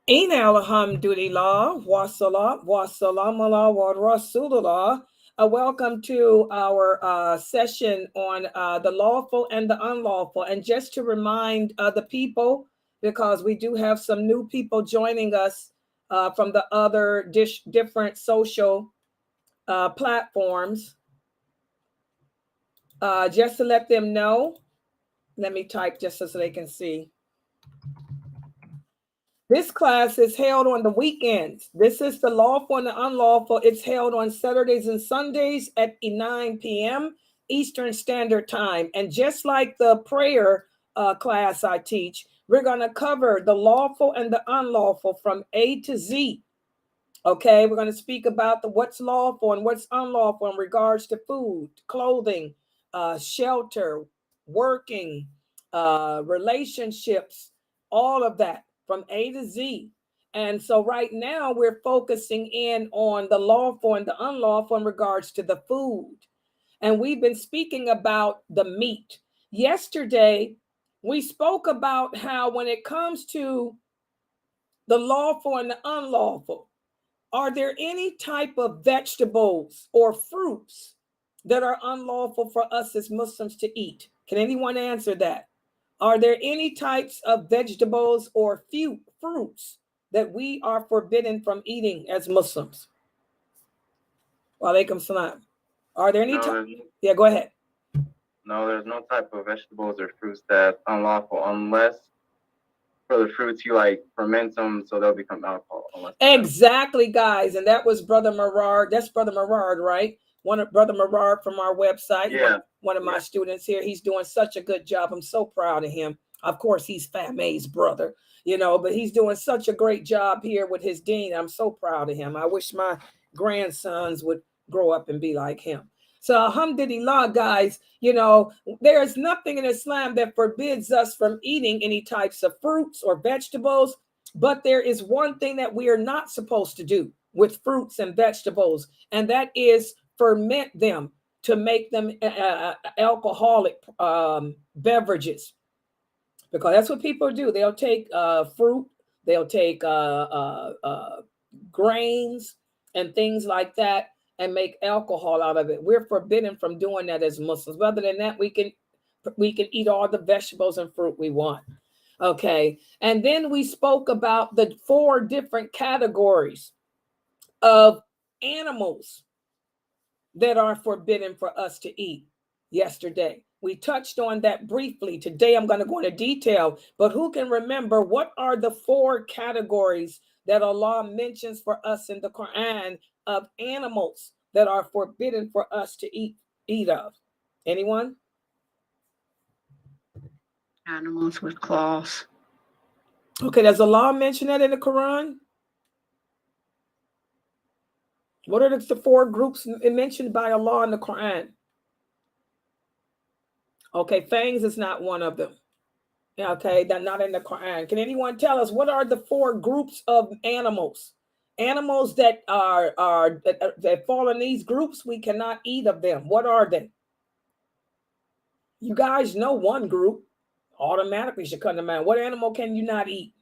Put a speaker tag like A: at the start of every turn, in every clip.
A: In alhamdulillah, wa salam, wa salam ala wa rasulullah. Welcome to our session on the lawful and the unlawful. And just to remind the people, because we do have some new people joining us from the other different social platforms, just to let them know, let me type just so they can see. This class is held on the weekends. This is the lawful and the unlawful. It's held on Saturdays and Sundays at 9 p.m. Eastern Standard Time. And just like the prayer class I teach, we're going to cover the lawful and the unlawful from A to Z. Okay, we're going to speak about what's lawful and what's unlawful in regards to food, clothing, shelter, working, relationships, all of that from A to Z. And so right now we're focusing in on the lawful and the unlawful in regards to the food. And we've been speaking about the meat. Yesterday, we spoke about how when it comes to the lawful and the unlawful, are there any type of vegetables or fruits that are unlawful for us as Muslims to eat? Can anyone answer that? Are there any types of vegetables or fruits that we are forbidden from eating as Muslims? Walaikum salam. Are there any Yeah, go ahead.
B: No, there's no type of vegetables or fruits that's unlawful unless for the fruits you like ferment them so they'll become alcohol.
A: Exactly, guys. And that was Brother Merard. That's Brother Merard, right? Brother Merard from our website.
B: Yeah.
A: One of my students here. He's doing such a good job. I'm so proud of him. Of course, he's Fame's brother, but he's doing such a great job here with his dean. I'm so proud of him. I wish my grandsons would grow up and be like him. So alhamdulillah, guys, there is nothing in Islam that forbids us from eating any types of fruits or vegetables. But there is one thing that we are not supposed to do with fruits and vegetables, and that is ferment them to make them alcoholic beverages. Because that's what people do. They'll take fruit, they'll take grains and things like that and make alcohol out of it. We're forbidden from doing that as Muslims. Other than that, we can eat all the vegetables and fruit we want. Okay. And then we spoke about the 4 different categories of animals that are forbidden for us to eat yesterday. We touched on that briefly. Today, I'm going to go into detail, but who can remember what are the 4 categories that Allah mentions for us in the Quran of animals that are forbidden for us to eat of? Anyone?
C: Animals with claws.
A: Okay, does Allah mention that in the Quran? What are the 4 groups mentioned by Allah in the Quran? Okay, fangs is not one of them. Okay, they're not in the Quran. Can anyone tell us what are the 4 groups of animals? Animals that that fall in these groups, we cannot eat of them. What are they? You guys know one group automatically should come to mind. What animal can you not eat?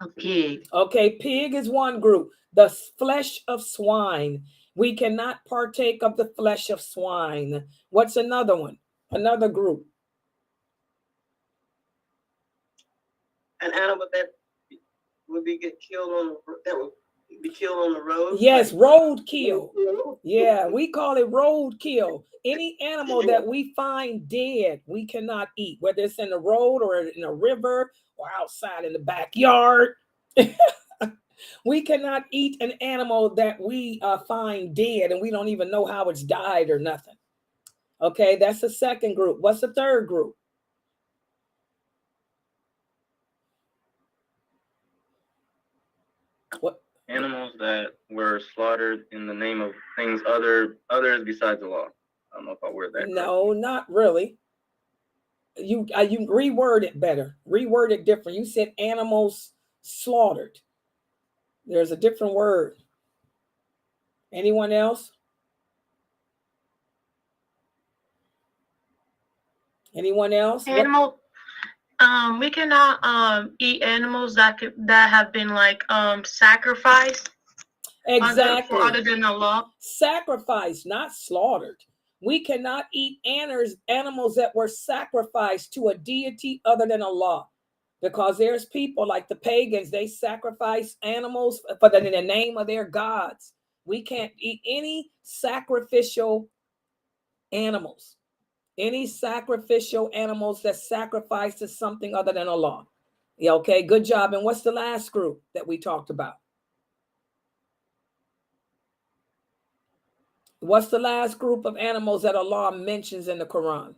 C: A pig.
A: Okay, pig is one group. The flesh of swine. We cannot partake of the flesh of swine. What's another one? Another group.
D: An animal that would be get killed on that would
C: We kill on the road?
A: Yes, roadkill. Yeah, we call it roadkill. Any animal that we find dead, we cannot eat, whether it's in the road or in a river or outside in the backyard. We cannot eat an animal that we find dead and we don't even know how it's died or nothing. Okay, that's the second group. What's the third group? What?
B: Animals that were slaughtered in the name of things others besides the law. I don't know if I word that.
A: No, not really. You reword it better. Reword it different. You said animals slaughtered. There's a different word. Anyone else? Anyone else?
C: Animal. We cannot eat animals that have been like sacrificed.
A: Exactly.
C: Other than the law.
A: Sacrificed, not slaughtered. We cannot eat animals that were sacrificed to a deity other than Allah. Because there's people like the pagans, they sacrifice animals in the name of their gods. We can't eat any sacrificial animals. Any sacrificial animals that sacrifice to something other than Allah. Yeah, okay, good job. And what's the last group that we talked about? What's the last group of animals that Allah mentions in the Quran?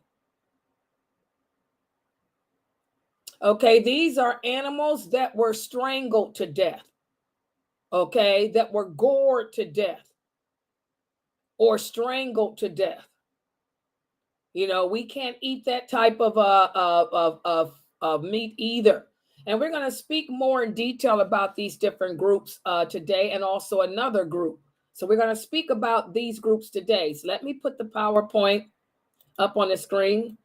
A: Okay, these are animals that were strangled to death. Okay, that were gored to death or strangled to death. You know, we can't eat that type of meat either. And we're going to speak more in detail about these different groups today, and also another group. So we're going to speak about these groups today. So let me put the PowerPoint up on the screen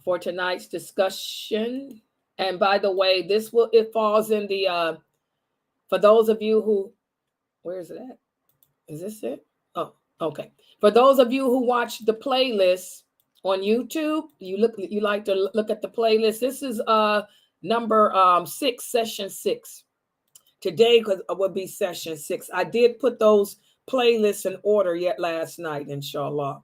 A: for tonight's discussion. And by the way, it falls in the for those of you who, where is it at? Is this it? Oh, okay. For those of you who watch the playlist on YouTube, you like to look at the playlist. This is number 6, session 6. Today will be session 6. I did put those playlists in order yet last night, inshallah.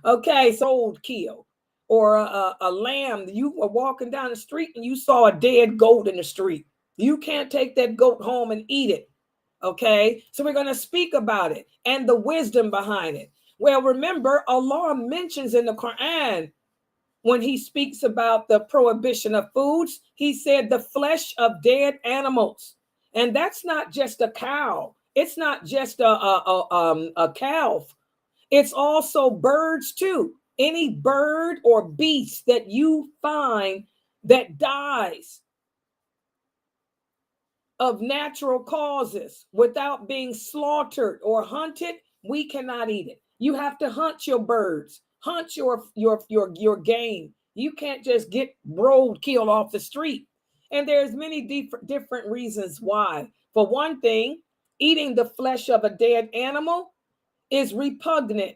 A: Okay, so kill or a lamb. You were walking down the street and you saw a dead goat in the street. You can't take that goat home and eat it. Okay, so we're going to speak about it and the wisdom behind it. Well, remember, Allah mentions in the Quran, when he speaks about the prohibition of foods, he said the flesh of dead animals. And that's not just a cow. It's not just a calf. It's also birds too. Any bird or beast that you find that dies of natural causes without being slaughtered or hunted, we cannot eat it. You have to hunt your birds, hunt your game. You can't just get roadkill off the street. And there's many different reasons why. For one thing, eating the flesh of a dead animal is repugnant,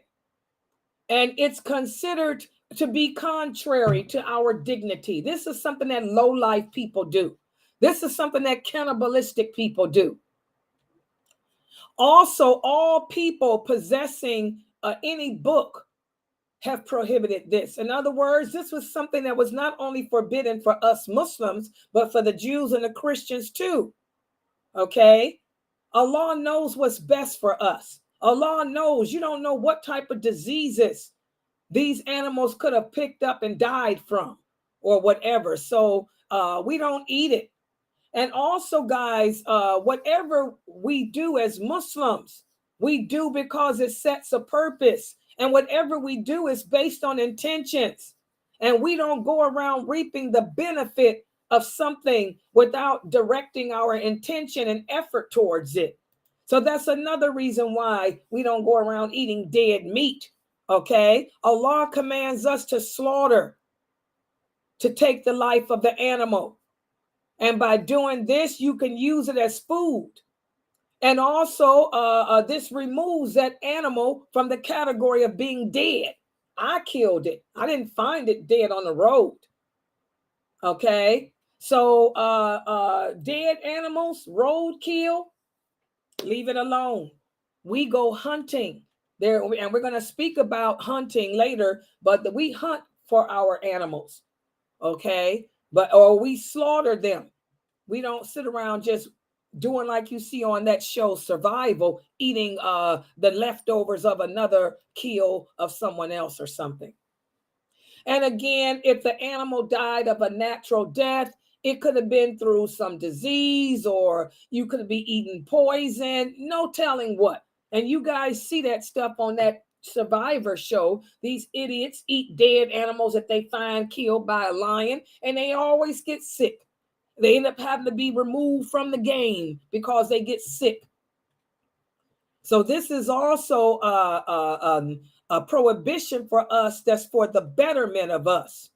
A: and it's considered to be contrary to our dignity. This is something that low-life people do. This is something that cannibalistic people do. Also, all people possessing any book have prohibited this. In other words, this was something that was not only forbidden for us Muslims, but for the Jews and the Christians too. Okay? Allah knows what's best for us. Allah knows. You don't know what type of diseases these animals could have picked up and died from or whatever. So we don't eat it. And also, guys, whatever we do as Muslims, we do because it sets a purpose. And whatever we do is based on intentions. And we don't go around reaping the benefit of something without directing our intention and effort towards it. So that's another reason why we don't go around eating dead meat. Okay? Allah commands us to slaughter, to take the life of the animal. And by doing this, you can use it as food. And also, this removes that animal from the category of being dead. I killed it. I didn't find it dead on the road. Okay? So, dead animals, roadkill, Leave it alone. We go hunting there, and we're going to speak about hunting later, but we hunt for our animals, okay? Or we slaughter them. We don't sit around just doing like you see on that show, Survival, eating the leftovers of another kill of someone else or something. And again, if the animal died of a natural death, it could have been through some disease, or you could be eating poison, no telling what. And you guys see that stuff on that Survivor show. These idiots eat dead animals that they find killed by a lion, and they always get sick. They end up having to be removed from the game because they get sick. So this is also a prohibition for us that's for the betterment of us.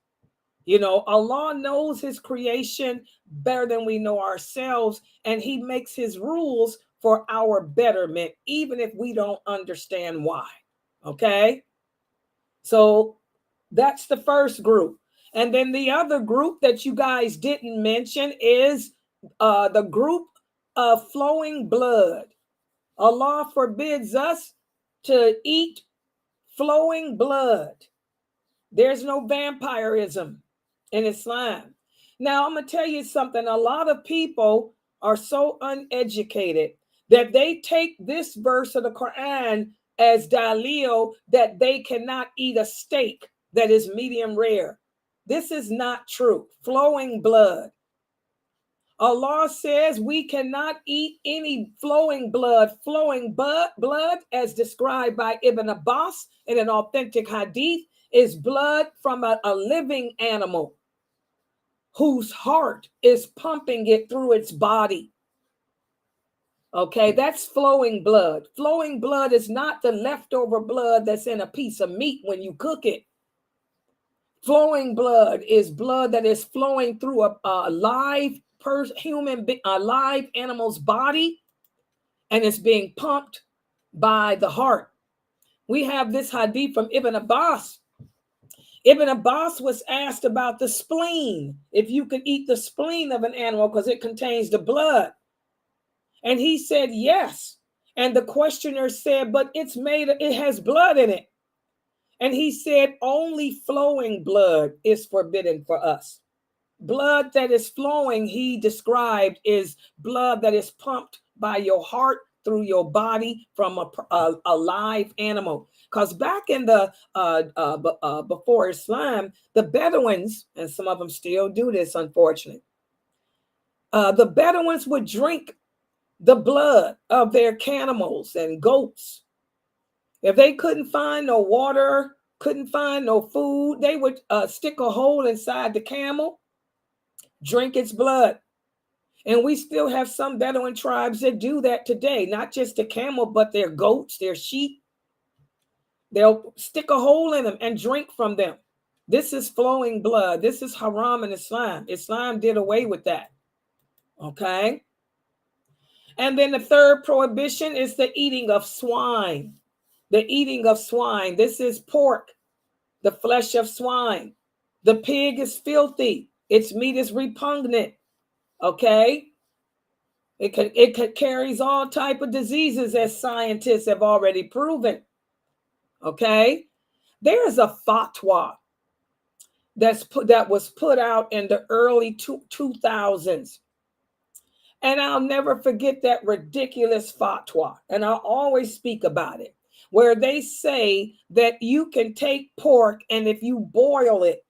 A: You know, Allah knows his creation better than we know ourselves, and he makes his rules for our betterment, even if we don't understand why. Okay? So that's the first group. And then the other group that you guys didn't mention is the group of flowing blood. Allah forbids us to eat flowing blood. There's no vampirism in Islam. Now, I'm going to tell you something. A lot of people are so uneducated that they take this verse of the Quran as dalil that they cannot eat a steak that is medium rare. This is not true. Flowing blood. Allah says we cannot eat any flowing blood. Flowing blood, as described by Ibn Abbas in an authentic hadith, is blood from a living animal whose heart is pumping it through its body. Okay, that's flowing blood. Flowing blood is not the leftover blood that's in a piece of meat when you cook it. Flowing blood is blood that is flowing through a live live animal's body, and it's being pumped by the heart. We have this hadith from Ibn Abbas. Ibn Abbas was asked about the spleen, if you could eat the spleen of an animal because it contains the blood. And he said yes. And the questioner said, but it has blood in it. And he said only flowing blood is forbidden for us. Blood that is flowing, he described, is blood that is pumped by your heart through your body from a live animal. Because back in the before Islam, the Bedouins, and some of them still do this, unfortunately, the Bedouins would drink the blood of their camels and goats. If they couldn't find no water, couldn't find no food, they would stick a hole inside the camel, drink its blood. And we still have some Bedouin tribes that do that today, not just the camel, but their goats, their sheep. They'll stick a hole in them and drink from them. This is flowing blood. This is haram in Islam. Islam did away with that. Okay? And then the third prohibition is the eating of swine. The eating of swine. This is pork, the flesh of swine. The pig is filthy. Its meat is repugnant. Okay? It carries all type of diseases, as scientists have already proven. Okay? There is a fatwa that was put out in the early 2000s. And I'll never forget that ridiculous fatwa. And I'll always speak about it, where they say that you can take pork, and if you boil it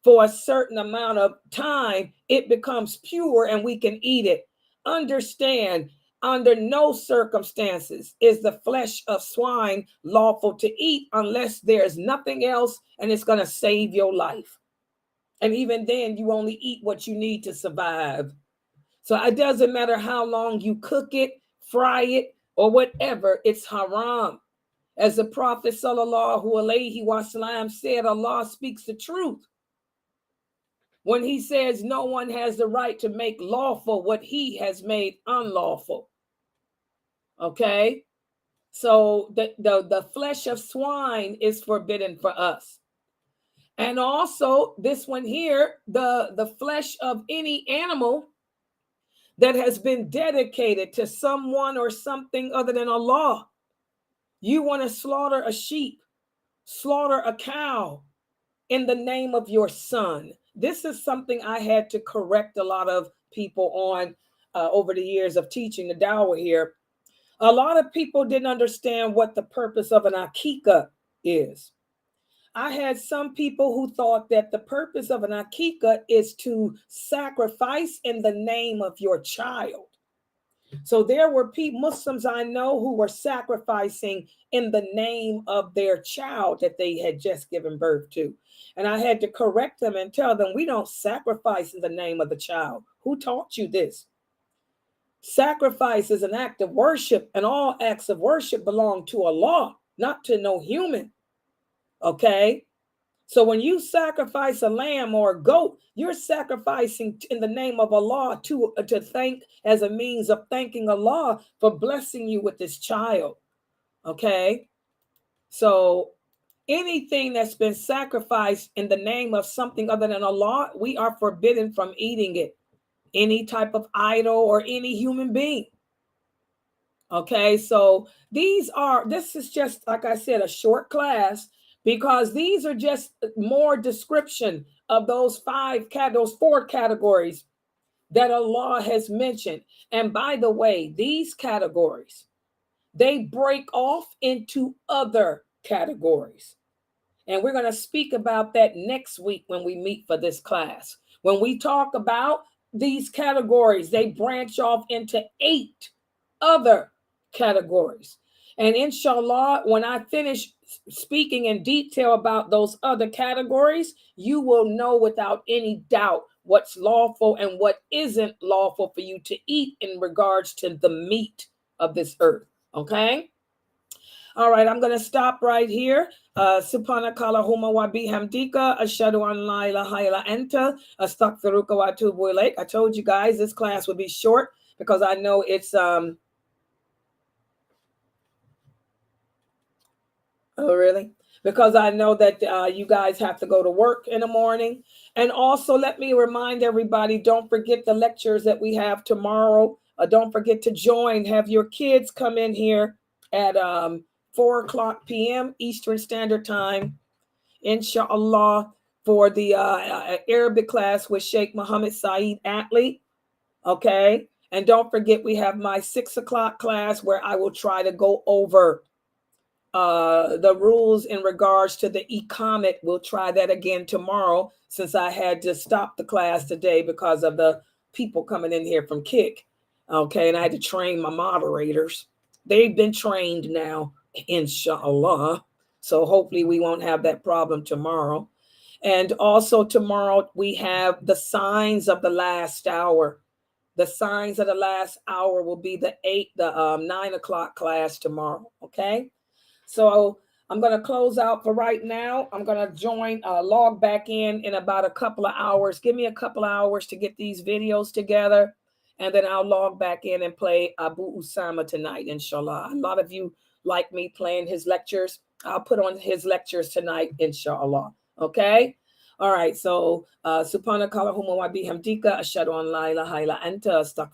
A: for a certain amount of time, it becomes pure and we can eat it. Understand, under no circumstances is the flesh of swine lawful to eat unless there's nothing else and it's going to save your life. And even then, you only eat what you need to survive. So it doesn't matter how long you cook it, fry it, or whatever, it's haram. As the Prophet sallallahu alaihi wasallam said, Allah speaks the truth when he says no one has the right to make lawful what he has made unlawful. Okay? So the flesh of swine is forbidden for us. And also this one here, the flesh of any animal that has been dedicated to someone or something other than Allah. You want to slaughter a sheep, slaughter a cow in the name of your son. This is something I had to correct a lot of people on over the years of teaching the dawah here. A lot of people didn't understand what the purpose of an akikah is. I had some people who thought that the purpose of an akikah is to sacrifice in the name of your child. So there were Muslims I know who were sacrificing in the name of their child that they had just given birth to. And I had to correct them and tell them, we don't sacrifice in the name of the child. Who taught you this? Sacrifice is an act of worship, and all acts of worship belong to Allah, not to no human. Okay? So when you sacrifice a lamb or a goat, you're sacrificing in the name of Allah to thank, as a means of thanking Allah for blessing you with this child. Okay? So anything that's been sacrificed in the name of something other than Allah, we are forbidden from eating it. Any type of idol or any human being. Okay, so this is just, like I said, a short class, because these are just more description of those four categories that Allah has mentioned. And by the way, these categories, they break off into other categories. And we're going to speak about that next week when we meet for this class. When we talk about these categories, they branch off into 8 other categories. And inshallah, when I finish speaking in detail about those other categories, you will know without any doubt what's lawful and what isn't lawful for you to eat in regards to the meat of this earth. Okay? All right, I'm going to stop right here. Subhanakallahumma wa bihamdika ashhadu an la ilaha illa anta astaghfiruka wa atubu ilaik. I told you guys this class would be short because I know it's oh really? Because I know that you guys have to go to work in the morning. And also let me remind everybody, don't forget the lectures that we have tomorrow. Don't forget to join. Have your kids come in here at 4:00 p.m. Eastern Standard Time, inshallah, for the Arabic class with Sheikh Muhammad Saeed Atlee. Okay. And don't forget, we have my 6:00 class where I will try to go over the rules in regards to the Iqamat. We'll try that again tomorrow, since I had to stop the class today because of the people coming in here from Kick. Okay. And I had to train my moderators. They've been trained now, inshallah. So hopefully we won't have that problem tomorrow. And also tomorrow we have the signs of the last hour. The signs of the last hour will be the 9 o'clock class tomorrow. Okay. So I'm going to close out for right now. I'm going to log back in about a couple of hours. Give me a couple of hours to get these videos together. And then I'll log back in and play Abu Usama tonight, inshallah. A lot of you like me playing his lectures. I'll put on his lectures tonight, inshallah. Okay? All right. So, subhanakallahumma wa bihamdika ashhadu an la ilaha illa anta astaghfiruka